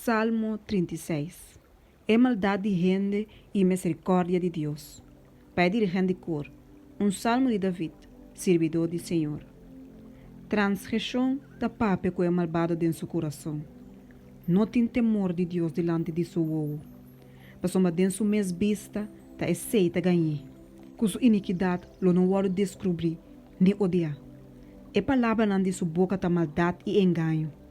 Salmo 36. É maldade de gente e misericórdia de Deus. Pai dirigente cor. Salmo de David, servidor do Senhor. Transgressão da pape que é malvado em seu coração. Não tem temor de Deus delante de seu ovo. Passou de sua mesma vista, da aceita ganhar. Com sua iniquidade, lo não pode descobrir, nem odiar. É palavra não de sua boca da maldade e engano.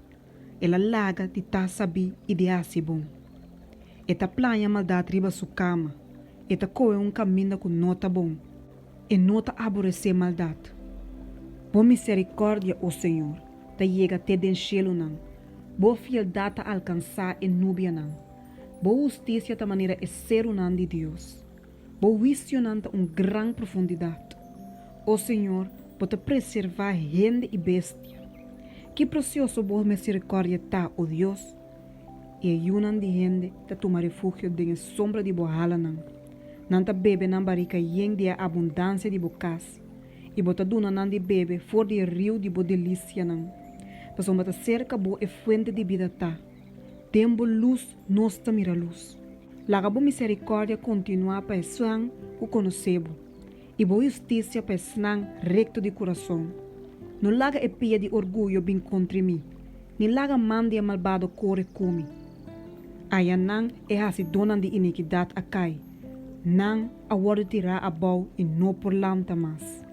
Ela larga de tá saber e de assim bom. Eta planha maldade riba sua cama. Eta coe caminho com nota bom. E nota aborrecer maldade. Boa misericórdia, ó Senhor, da chega até den cielo não. Boa fieldade a alcançar em núbia não. Boa justiça da maneira é ser não de Deus. Boa vício não da grande profundidade. Ó Senhor, pode preservar gente e bestia. Que precioso boa misericórdia tá, ó Deus. E ayunan de gente da tomar refúgio de sombra de bohala não. Não ta bebe não barica yen de abundância de bocas. E bota duna não de bebe for de rio de bo delícia não. Passou bota cerca bo e fuente de vida tá. Tempo luz, nosta mira luz. Laga bo misericórdia continua para esang o conhecebo. E bo justiça para snang recto de coração. Não laga epia de orgulho bem contra mim. Ni laga mande a malvado corre come. Aya nang e hasi donan de iniquidade a cai. Nang a word tira a bau e no por lam tamas.